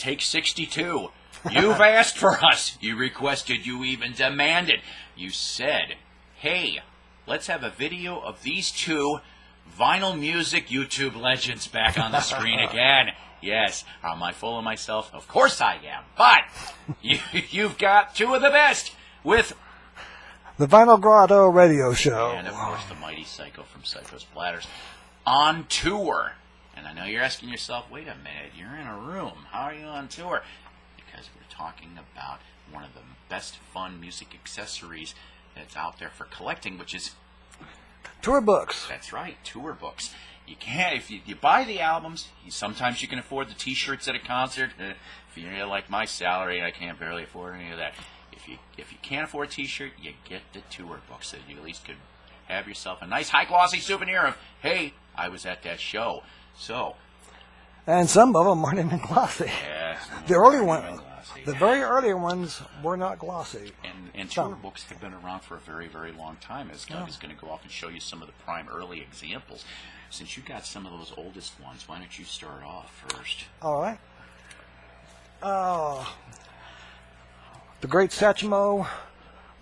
Take 62. You've asked for us. You requested, you even demanded. You said, hey, let's have a video of these two vinyl music YouTube legends back on the screen again. Yes, am I full of myself? Of course I am. But you've got two of the best with the Vinyl Grotto radio show. And, of course, the mighty Psycho from Psykos Platters on tour. And I know you're asking yourself, wait a minute, you're in a room. How are you on tour? Because we're talking about one of the best fun music accessories that's out there for collecting, which is tour books. That's right, tour books. You can't, if you buy the albums, sometimes you can afford the T-shirts at a concert. If you're like my salary, I can't barely afford any of that. If you can't afford a T-shirt, you get the tour book, so you at least could have yourself a nice high glossy souvenir of, hey, I was at that show. So, and some of them aren't even glossy. Yeah, the early ones, the very early ones were not glossy. And tour books have been around for a very, very long time. As Doug is going to go off and show you some of the prime early examples. Since you got some of those oldest ones, why don't you start off first? All right. The great Satchmo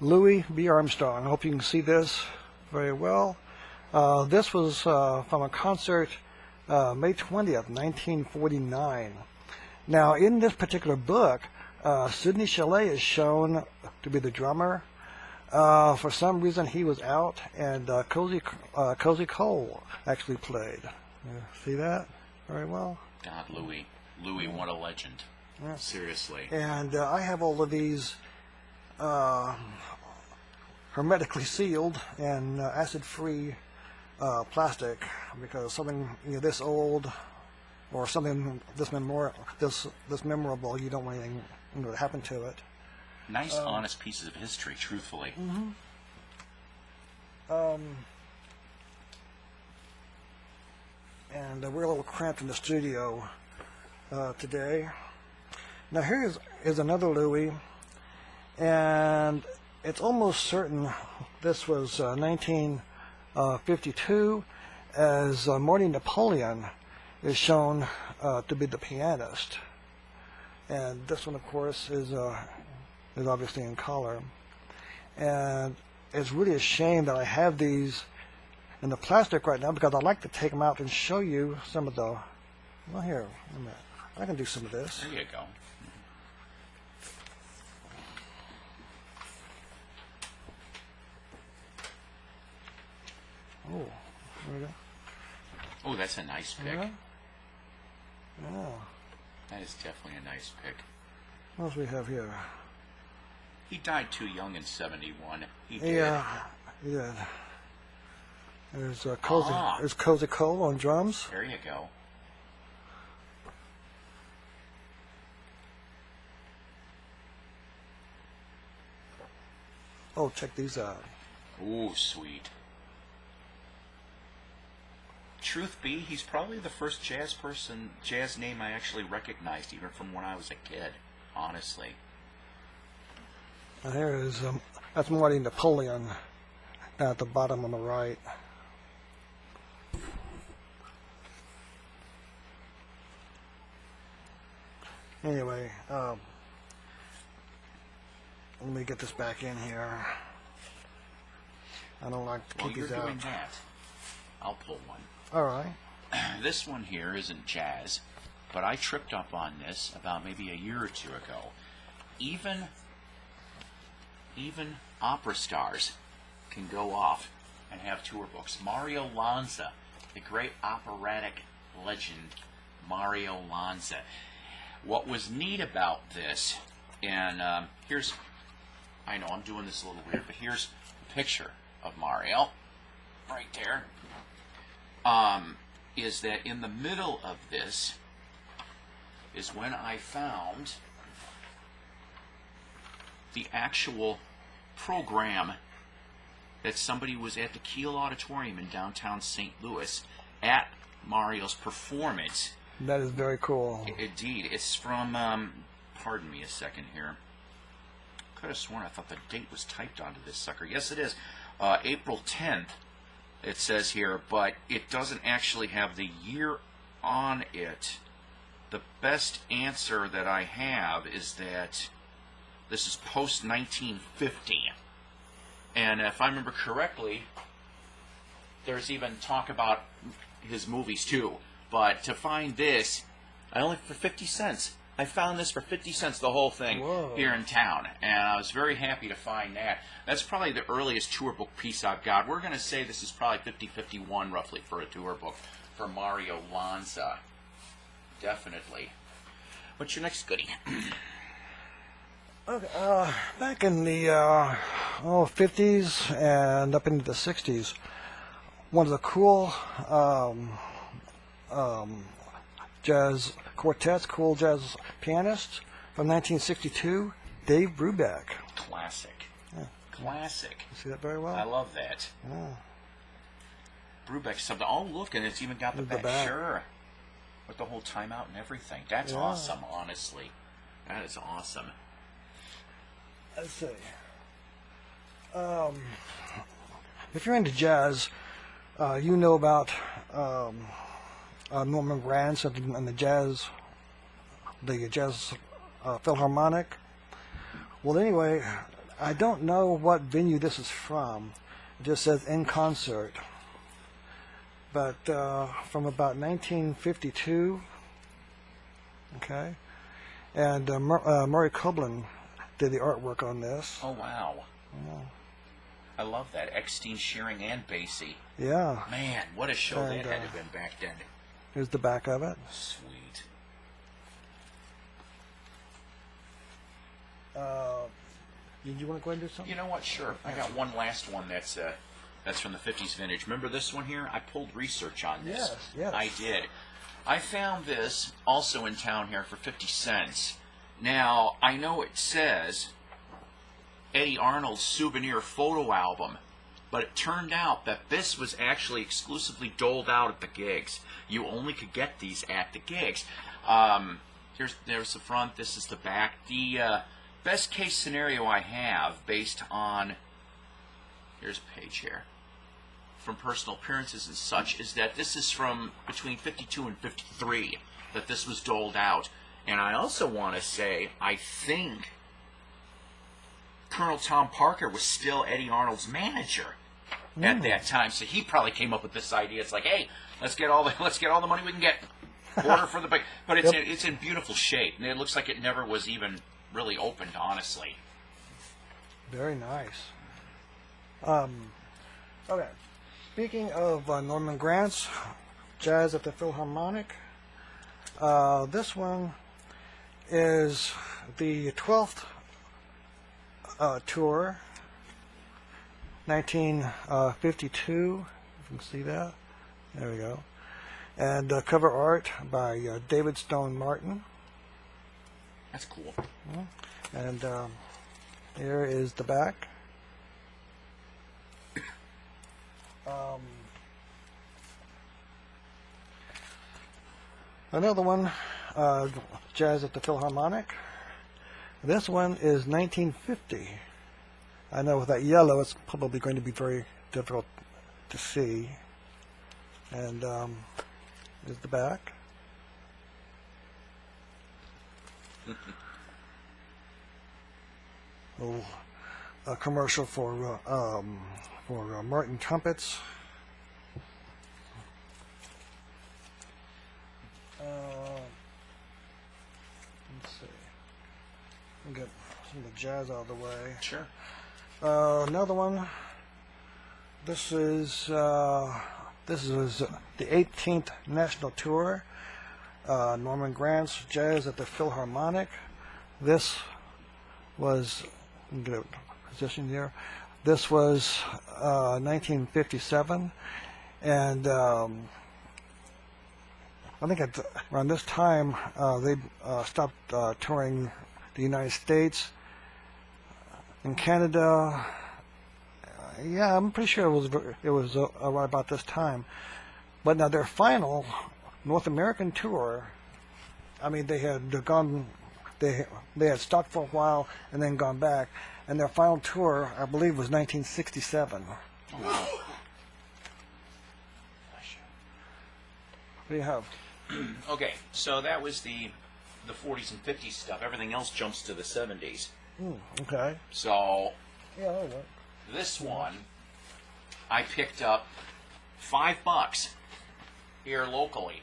Louis B. Armstrong. I hope you can see this very well. This was from a concert May 20th, 1949. Now, in this particular book, Sidney Chalet is shown to be the drummer. For some reason, he was out, and Cozy Cole actually played. See that very well? God, Louis. Louis, what a legend. Yeah. Seriously. And I have all of these hermetically sealed and acid-free plastic, because something this old or something this memorable, you don't want anything to happen to it. Nice, honest pieces of history, truthfully. And we're a little cramped in the studio today. Now here is another Louis, and it's almost certain this was 1952, as Marty Napoleon is shown to be the pianist. And this one, of course, is obviously in color. And it's really a shame that I have these in the plastic right now, because I'd like to take them out and show you some of the... Well, here, wait a minute. I can do some of this. There you go. Oh, there we go. Oh, that's a nice pick. Yeah. That is definitely a nice pick. What else we have here? He died too young in 71. He did. Yeah, he did. There's Cozy Cole on drums. There you go. Oh, check these out. Ooh, sweet. Truth be, he's probably the first jazz name I actually recognized, even from when I was a kid, honestly. And here is, that's Marty Napoleon, down at the bottom on the right. Anyway, let me get this back in here. I don't like to keep these out. While you're doing that, I'll pull one. All right. This one here isn't jazz, but I tripped up on this about maybe a year or two ago. Even opera stars can go off and have tour books. Mario Lanza, the great operatic legend, Mario Lanza. What was neat about this, and here's, I know I'm doing this a little weird, but here's a picture of Mario, right there. Is that in the middle of this is when I found the actual program that somebody was at the Kiel Auditorium in downtown St. Louis at Mario's performance. That is very cool. Indeed. It's from, pardon me a second here. Could have sworn I thought the date was typed onto this sucker. Yes, it is. April 10th. It says here, but it doesn't actually have the year on it. the best answer that I have is that this is post 1950. And if I remember correctly, there's even talk about his movies too. But to find this, I only for 50 cents. I found this for 50 cents, the whole thing. Whoa. Here in town. And I was very happy to find that. That's probably the earliest tour book piece I've got. We're going to say this is probably 50-51 roughly for a tour book for Mario Lanza. Definitely. What's your next goodie? Okay, back in the 50s and up into the 60s, one of the cool jazz quartets, cool jazz pianists from 1962, Dave Brubeck. Classic. Yeah. Classic. You see that very well? I love that. Yeah. Brubeck's something. Oh, look, and it's even got the With back. Sure. With the whole timeout and everything. That's Yeah. awesome, honestly. That is awesome. Let's see. If you're into jazz, you know about Norman Granz and the jazz Philharmonic. Well, anyway, I don't know what venue this is from. It just says in concert. But from about 1952, okay, and Murray Coblin did the artwork on this. Oh, wow. Yeah. I love that. Eckstein, Shearing, and Basie. Yeah. Man, what a show And, that had to have been back then. Here's the back of it. Sweet. Did you want to go ahead and do something? You know what? Sure. I got one last one that's from the 50s vintage. Remember this one here? I pulled research on this. Yes, yes. I did. I found this also in town here for 50 cents. Now, I know it says Eddie Arnold's souvenir photo album, but it turned out that this was actually exclusively doled out at the gigs. You only could get these at the gigs. There's the front. This is the back. The best case scenario I have based on, here's a page here, from personal appearances and such, is that this is from between 52 and 53 that this was doled out. And I also want to say, I think Colonel Tom Parker was still Eddie Arnold's manager at that time, so he probably came up with this idea. It's like, hey, let's get all the money we can get. Order for the big, but it's in beautiful shape, and it looks like it never was even really opened, honestly. Very nice. Okay. Speaking of Norman Granz, Jazz at the Philharmonic, this one is the 12th tour, 1952. If you can see that. There we go. And cover art by David Stone Martin. That's cool. And here is the back. Another one, Jazz at the Philharmonic. This one is 1950. I know with that yellow, it's probably going to be very difficult to see. And there's the back. A commercial for Martin trumpets. Let's see. We'll get some of the jazz out of the way. Sure. Another one. This is the 18th national tour. Norman Granz Jazz at the Philharmonic. This was, get a position here. This was 1957, and I think around this time they stopped touring the United States. In Canada, yeah, I'm pretty sure it was right about this time. But now their final North American tour, I mean, they had gone, they had stopped for a while and then gone back, and their final tour, I believe, was 1967. Oh, wow. What do you have? Okay, so that was the 40s and 50s stuff. Everything else jumps to the 70s. Okay. So Yeah, all right. this one I picked up $5 here locally.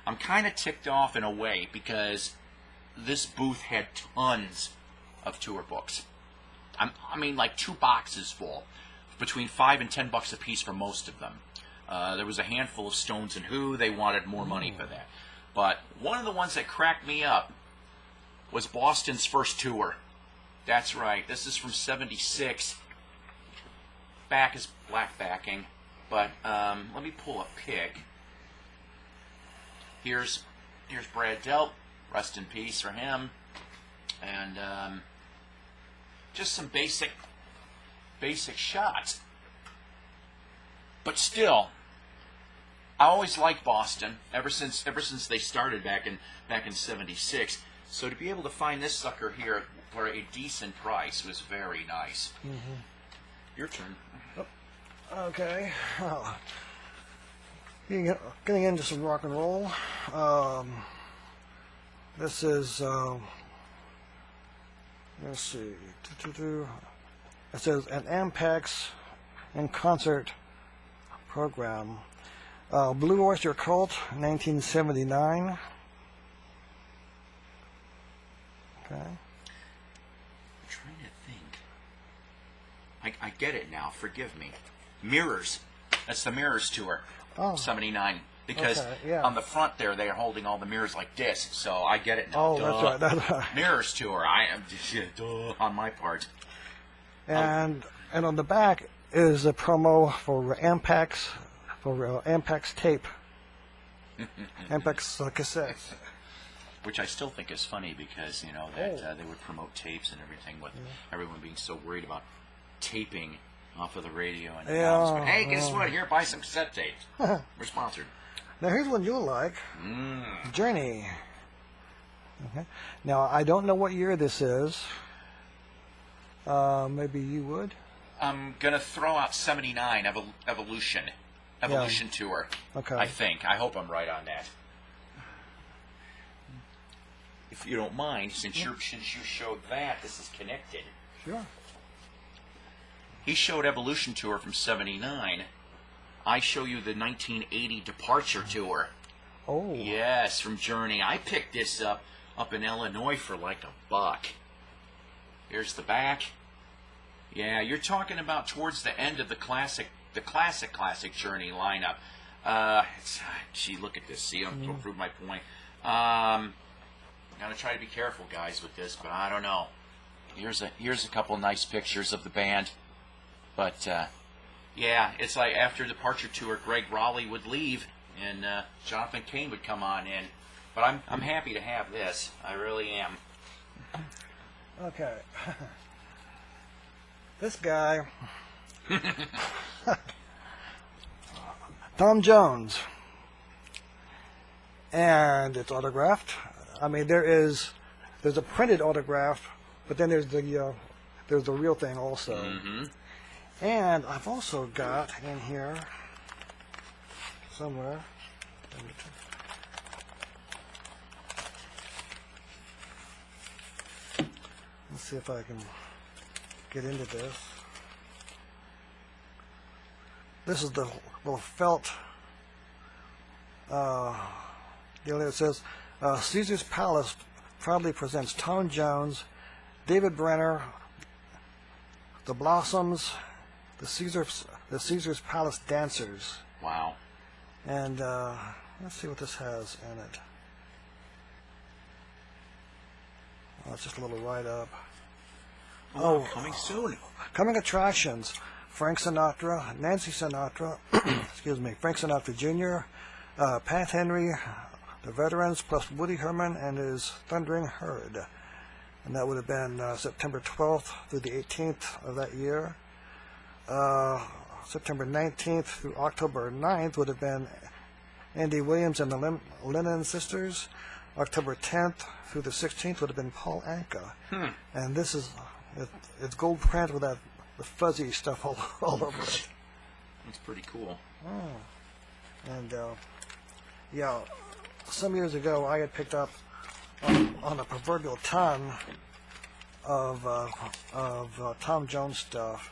I'm kind of ticked off in a way because this booth had tons of tour books. I mean, like 2 boxes full, between $5 and $10 a piece for most of them. There was a handful of Stones and Who. They wanted more money for that. But one of the ones that cracked me up was Boston's first tour. That's right. This is from '76. Back is black backing. But let me pull a pic. Here's Brad Delp. Rest in peace for him. And just some basic shots. But still, I always liked Boston ever since they started back in '76. So to be able to find this sucker here for a decent price was very nice. Mm-hmm. Your turn. Okay. Getting into some rock and roll. This is, let's see. It says an Ampex in concert program. Blue Oyster Cult, 1979. Okay. I'm trying to think. I get it now. Forgive me. Mirrors. That's the Mirrors tour. Oh. 79. Because okay, yeah. on the front there, they're holding all the mirrors like this. So I get it now. Oh, Duh. that's right. Mirrors tour. I am on my part. And on the back is a promo for Ampex, Ampex tape, Ampex cassettes. Which I still think is funny because, you know, that they would promote tapes and everything with everyone being so worried about taping off of the radio and announcement. Hey, guess what? Here, buy some cassette tapes. We're sponsored. Now, here's one you'll like. Journey. Okay. Now, I don't know what year this is. Maybe you would? I'm going to throw out 79, Evolution tour. Okay. I think. I hope I'm right on that. If you don't mind, since you showed that, this is connected. Sure. He showed Evolution tour from 79. I show you the 1980 Departure tour. Oh. Yes, from Journey. I picked this up in Illinois for like $1. Here's the back. Yeah, you're talking about towards the end of the classic Journey lineup. Gee, look at this. See, I'll prove my point. I'm gonna try to be careful, guys, with this, but I don't know. Here's a couple nice pictures of the band, but yeah, it's like after Departure tour, Greg Raleigh would leave and Jonathan Cain would come on in. But I'm happy to have this. I really am. Okay. This guy, Tom Jones, and it's autographed. I mean, there's a printed autograph, but then there's the real thing also. And I've also got in here somewhere. Let's see if I can get into this. This is the little felt deal here. It says, Caesar's Palace proudly presents Tom Jones, David Brenner, the Blossoms, the Caesar's Palace Dancers. Wow. And let's see what this has in it. Oh, it's just a little write-up. Oh, coming soon. Coming attractions. Frank Sinatra, Nancy Sinatra, excuse me, Frank Sinatra Jr., Pat Henry, the Veterans, plus Woody Herman and his Thundering Herd. And that would have been September 12th through the 18th of that year. September 19th through October 9th would have been Andy Williams and the Lennon Sisters. October 10th through the 16th would have been Paul Anka. And this is, it's gold print with that the fuzzy stuff all over it. That's pretty cool. And yeah, some years ago, I had picked up on a proverbial ton of Tom Jones stuff.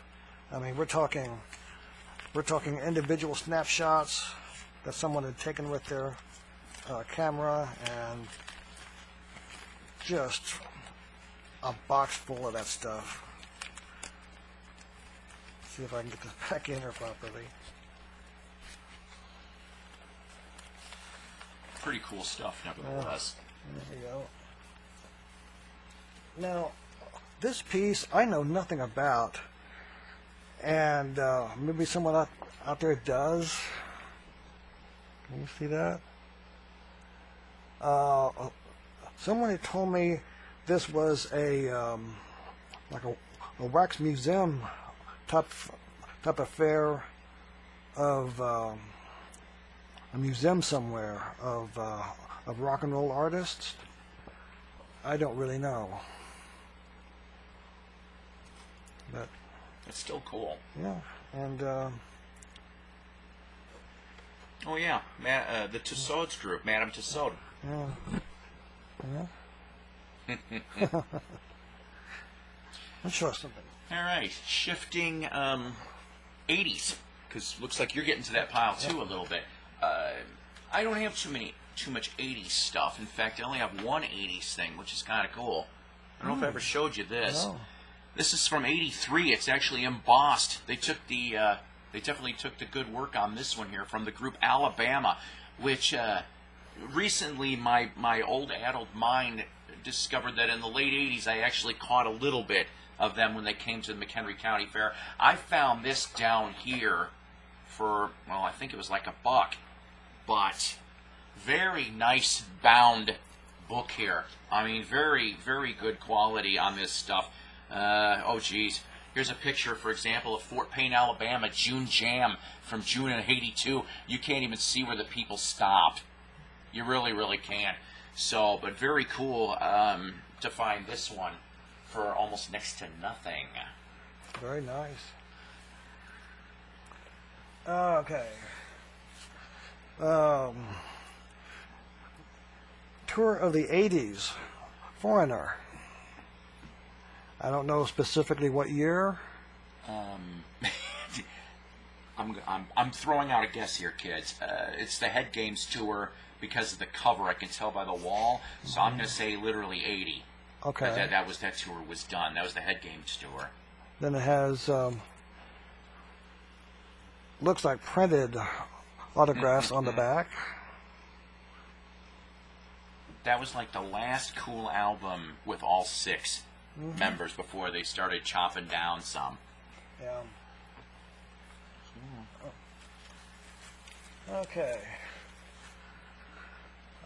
I mean, we're talking individual snapshots that someone had taken with their camera, and just a box full of that stuff. See if I can get this back in here properly. Pretty cool stuff, nevertheless. There you go. Now, this piece I know nothing about, and maybe someone out there does. Can you see that? Someone had told me this was like a wax museum type affair of a museum somewhere of rock and roll artists. I don't really know, but It's still cool. yeah, and Oh yeah, the Tussauds group, Madame Tussaud. yeah. Let's show us something. All right, shifting 80s, because looks like you're getting to that pile too a little bit. I don't have too much 80s stuff. In fact, I only have one 80s thing, which is kind of cool. I don't know if I ever showed you this. No. This is from '83. It's actually embossed. They definitely took the good work on this one here from the group Alabama, which recently my old addled mind discovered that in the late 80s I actually caught a little bit of them when they came to the McHenry County Fair. I found this down here for, well, I think it was like $1, but very nice bound book here. I mean, very, very good quality on this stuff. Oh, geez. Here's a picture, for example, of Fort Payne, Alabama, June Jam from June of '82. You can't even see where the people stopped. You really, really can't. So, but very cool to find this one for almost next to nothing. Very nice. Okay. Tour of the 80s, Foreigner. I don't know specifically what year. I'm throwing out a guess here, kids. It's the Head Games tour because of the cover. I can tell by the wall. So I'm going to say literally 80. Okay. That tour was done. That was the Head Games tour. Then it has looks like printed autographs on the back. That was like the last cool album with all 6 members before they started chopping down some. Yeah. Okay.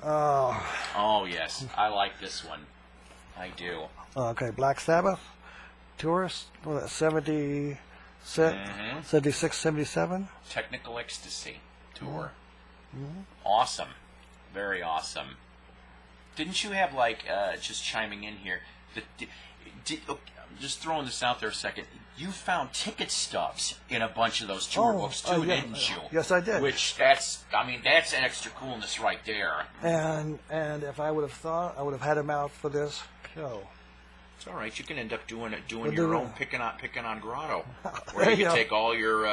Oh yes, I like this one. I do. Okay, Black Sabbath, Tourist, what was that, 76, 77? Technical Ecstasy tour. Awesome. Very awesome. Didn't you have, like, just chiming in here, I'm just throwing this out there a second, you found ticket stubs in a bunch of those tour books too, yeah. didn't you? Yes, I did. Which, that's an extra coolness right there. And if I would have thought, I would have had him out for this show. It's all right. You can end up doing your own picking on Grotto, where There you you can go. take all your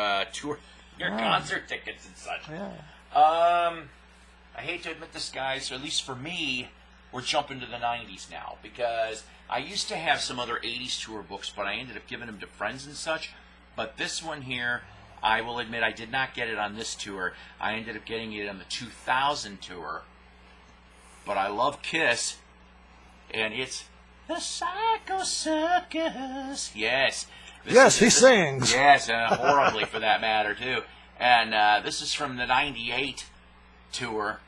concert tickets and such. Yeah. I hate to admit this, guys, or at least for me, we're jumping to the 90s now, because I used to have some other 80s tour books, but I ended up giving them to friends and such. But this one here, I will admit I did not get it on this tour. I ended up getting it on the 2000 tour. But I love Kiss, and it's the Psykos Circus. Yes. He sings. Yes, horribly for that matter, too. And this is from the 98 tour.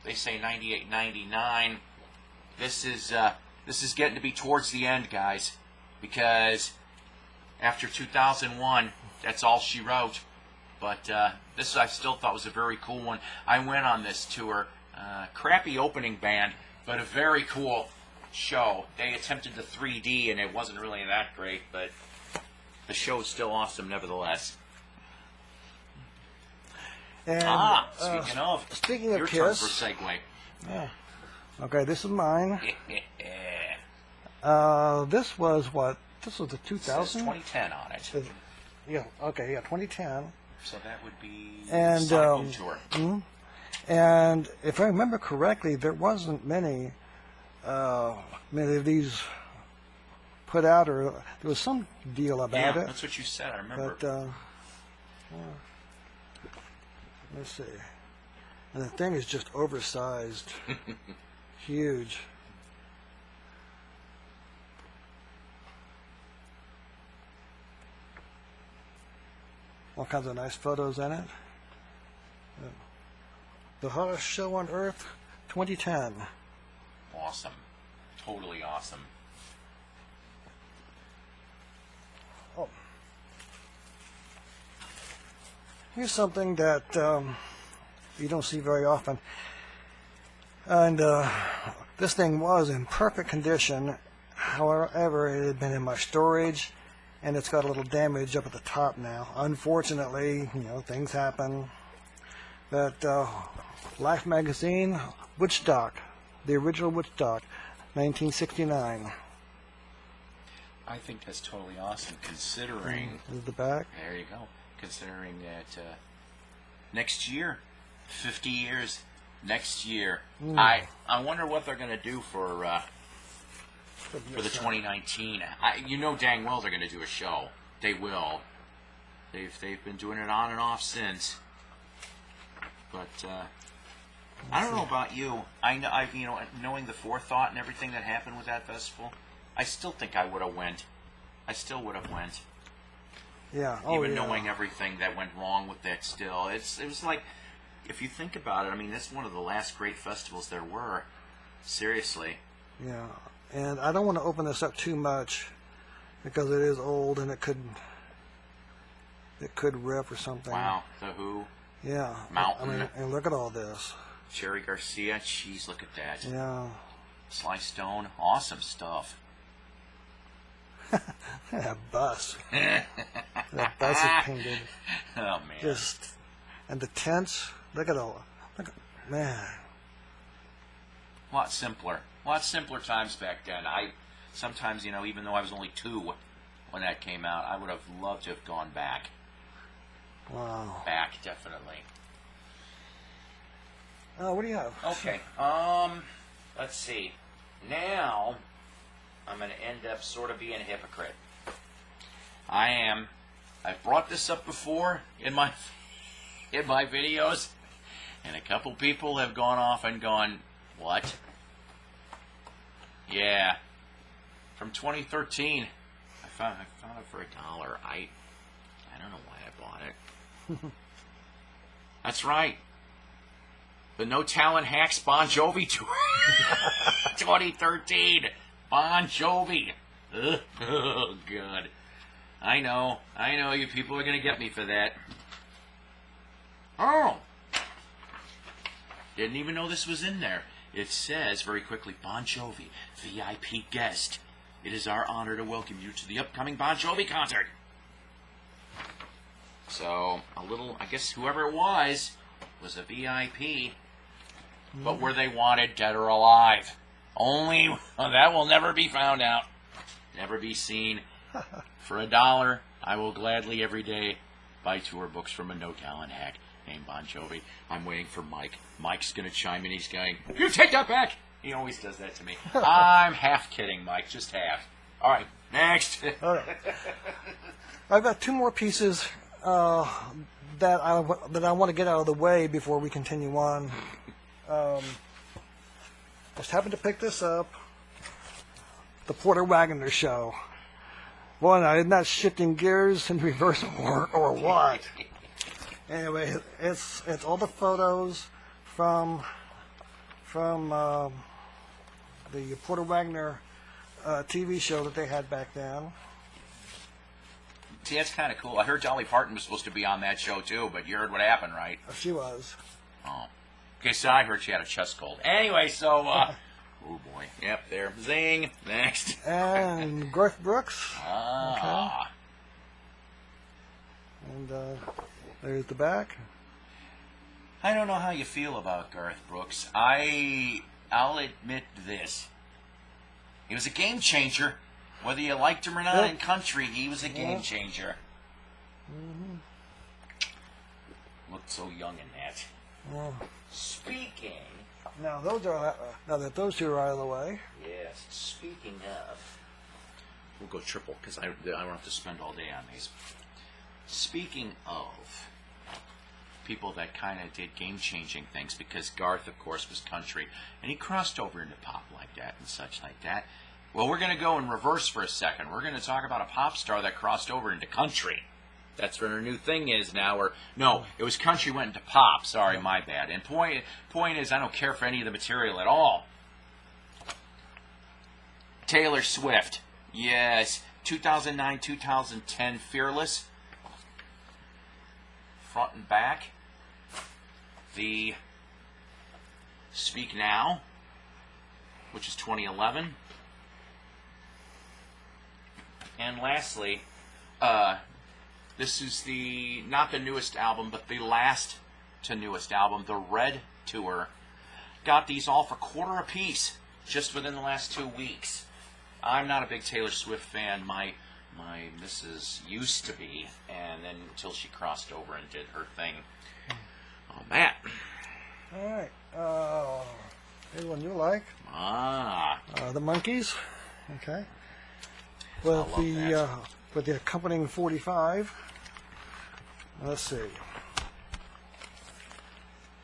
They say 98, 99. This is getting to be towards the end, guys, because after 2001, that's all she wrote. But this I still thought was a very cool one. I went on this tour. Crappy opening band, but a very cool show. They attempted the 3D, and it wasn't really that great, but the show is still awesome nevertheless. And Speaking of speaking your of turn Kiss, for a segue. Yeah. Okay, this is mine. This was what? This was the It says 2000? 2010 on it. Yeah, okay, yeah, 2010. So that would be And, Psykos tour. And if I remember correctly, there wasn't many of these put out, or there was some deal about it. That's what you said, I remember. But, let's see. And the thing is just oversized. Huge. All kinds of nice photos in it. The hottest show on earth, 2010. Awesome. Totally awesome. Oh. Here's something that you don't see very often. And this thing was in perfect condition. However, it had been in my storage, and it's got a little damage up at the top now. Unfortunately, things happen. But Life magazine, Woodstock, the original Woodstock, 1969. I think that's totally awesome, considering... This is the back. There you go. Considering that next year, 50 years, next year, I wonder what they're going to do for the 2019. You know dang well they're going to do a show. They will. They've been doing it on and off since. But I don't know about you. Knowing the forethought and everything that happened with that festival, I still think I would have went. I still would have went. Yeah. Even knowing everything that went wrong with that still. It was like, if you think about it, I mean, that's one of the last great festivals there were. Seriously. Yeah. And I don't want to open this up too much because it is old and it could rip or something. Wow. The Who. Yeah. Mountain. I mean, and look at all this. Jerry Garcia. Jeez, look at that. Yeah. Sly Stone. Awesome stuff. That bus. That bus is painted. Oh, man. And the tents. Look at man. A lot simpler times back then. Sometimes, even though I was only 2 when that came out, I would have loved to have gone back. Wow. Back, definitely. What do you have? Okay. Let's see. Now, I'm going to end up sort of being a hypocrite. I am. I've brought this up before in my videos, and a couple people have gone off and gone, what? Yeah. From 2013. I found it for $1. I don't know why I bought it. That's right. The No Talent Hacks Bon Jovi Tour. 2013. Bon Jovi. Oh, God. I know, you people are going to get me for that. Oh! Didn't even know this was in there. It says, very quickly, Bon Jovi, VIP guest. It is our honor to welcome you to the upcoming Bon Jovi concert. So, I guess whoever it was a VIP. But were they wanted, dead or alive? Only, that will never be found out. Never be seen. For $1, I will gladly every day buy tour books from a No Talent hack named Bon Jovi. I'm waiting for Mike. Mike's going to chime in. He's going, you take that back! He always does that to me. I'm half kidding, Mike. Just half. All right, next. All right. I've got 2 more pieces that I want to get out of the way before we continue on. Just happened to pick this up. The Porter Wagoner Show. Boy, I'm not shifting gears in reverse or what. Anyway, it's all the photos from the Porter Wagoner TV show that they had back then. See, that's kind of cool. I heard Dolly Parton was supposed to be on that show, too, but you heard what happened, right? She was. Oh. Okay, so I heard she had a chest cold. Anyway, so, oh boy. Yep, there. Zing. Next. And Garth Brooks. Ah. Okay. And there's the back. I don't know how you feel about Garth Brooks. I'll admit this. He was a game changer. Whether you liked him or not in country, he was a game changer. Mm-hmm. Looked so young in that. Speaking... Now now that those two are out of the way. Yes, speaking of... We'll go triple, because I don't have to spend all day on these. Speaking of people that kind of did game-changing things, because Garth, of course, was country, and he crossed over into pop like that and such like that. Well, we're going to go in reverse for a second. We're going to talk about a pop star that crossed over into country. That's what her new thing is now. Or no, it was country went into pop. Sorry, my bad. And point is, I don't care for any of the material at all. Taylor Swift. Yes, 2009, 2010, Fearless. Front and back. The Speak Now, which is 2011. And lastly, this is not the newest album, but the last to newest album, the Red Tour. Got these all for $1 a piece, just within the last 2 weeks. I'm not a big Taylor Swift fan. My missus used to be, and then until she crossed over and did her thing. Oh, Matt. All right. Here's one you like. The Monkees. Okay. With the accompanying 45. Let's see.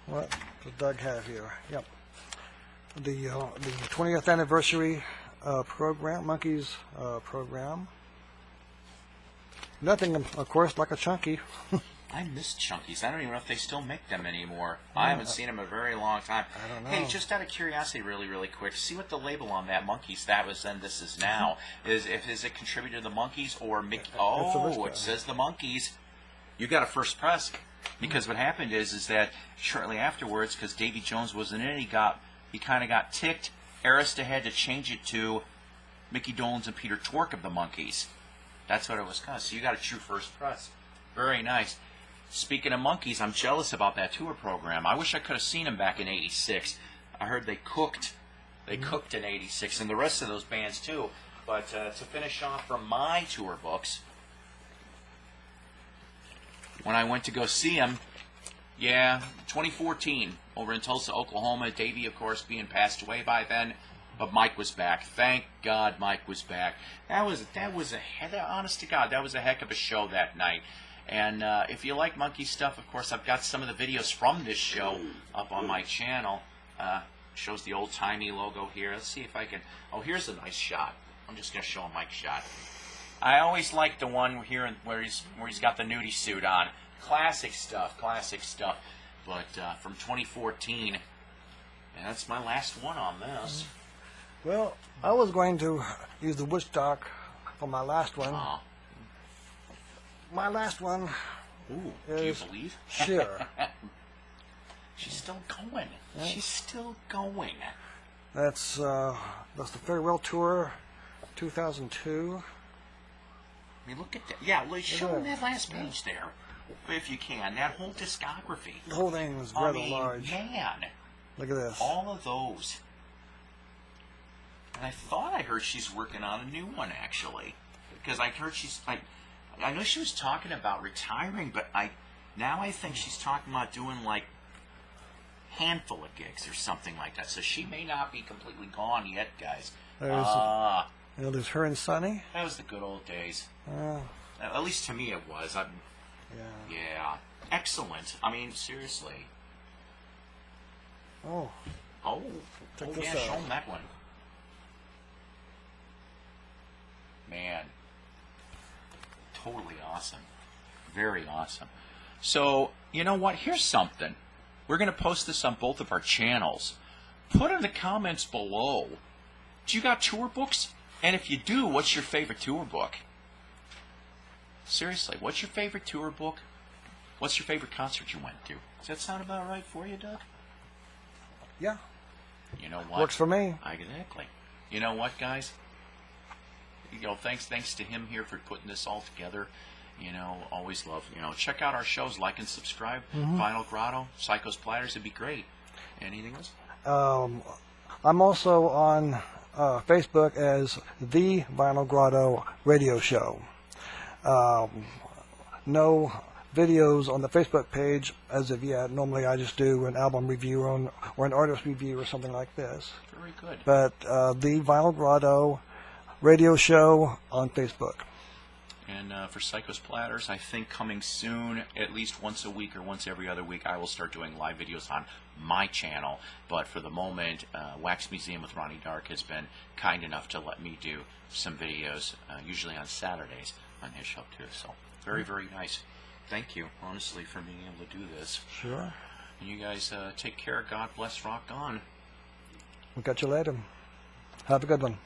What does Doug have here? Yep. The 20th anniversary program, Monkees program. Nothing, of course, like a Chunky. I miss Chunkies. I don't even know if they still make them anymore. I haven't seen them in a very long time. I don't know. Hey, just out of curiosity, really quick, see what the label on that Monkees, that was then, this is now. Is it contributed to the Monkees or Mickey? Oh, it says the Monkees. You got a first press. Because what happened is that shortly afterwards, because Davy Jones wasn't in it, he kind of got ticked. Arista had to change it to Mickey Dolenz and Peter Tork of the Monkees. That's what it was called. So you got a true first press. Very nice. Speaking of Monkees, I'm jealous about that tour program. I wish I could have seen them back in '86. I heard they cooked. They cooked in '86, and the rest of those bands too. But to finish off from my tour books, when I went to go see them, 2014, over in Tulsa, Oklahoma. Davey, of course, being passed away by then. But Mike was back. Thank God Mike was back. Honest to God, that was a heck of a show that night. And if you like Monkey stuff, of course, I've got some of the videos from this show up on my channel. Shows the old-timey logo here. Let's see if I can... Oh, here's a nice shot. I'm just going to show a Mike shot. I always like the one here where he's got the nudie suit on. Classic stuff. But from 2014, and that's my last one on this. Well, I was going to use the Woodstock for my last one. My last one do you believe? Sure. She's still going. Yeah. She's still going. That's the Farewell Tour, 2002. I mean, look at that. Yeah, show them that last page there, if you can. That whole discography. The whole thing was rather large. Man. Look at this. All of those. And I thought I heard she's working on a new one, actually. Because I heard I know she was talking about retiring, but now I think she's talking about doing like handful of gigs or something like that. So she may not be completely gone yet, guys. There's her and Sonny. That was the good old days. At least to me it was. Yeah. Excellent. I mean, seriously. Oh, show them that one. Man. Totally awesome. Very awesome. So, you know what? Here's something. We're going to post this on both of our channels. Put in the comments below. Do you got tour books? And if you do, what's your favorite tour book? Seriously, what's your favorite tour book? What's your favorite concert you went to? Does that sound about right for you, Doug? Yeah. You know what? Works for me. Exactly. You know what, guys? Thanks to him here for putting this all together. You know, always love, check out our shows, like and subscribe. Vinyl Grotto, Psykos, Platters, it'd be great. Anything else? I'm also on Facebook as The Vinyl Grotto Radio Show. No videos on the Facebook page as of yet. Normally I just do an album review or an artist review or something like this. Very good. But The Vinyl Grotto Radio Show on Facebook. And for Psykos Platters, I think coming soon, at least once a week or once every other week, I will start doing live videos on my channel. But for the moment, Wax Museum with Ronnie Dark has been kind enough to let me do some videos, usually on Saturdays, on his show too. So very, very nice. Thank you, honestly, for being able to do this. Sure. And you guys take care. God bless. Rock on. We'll catch you later. Have a good one.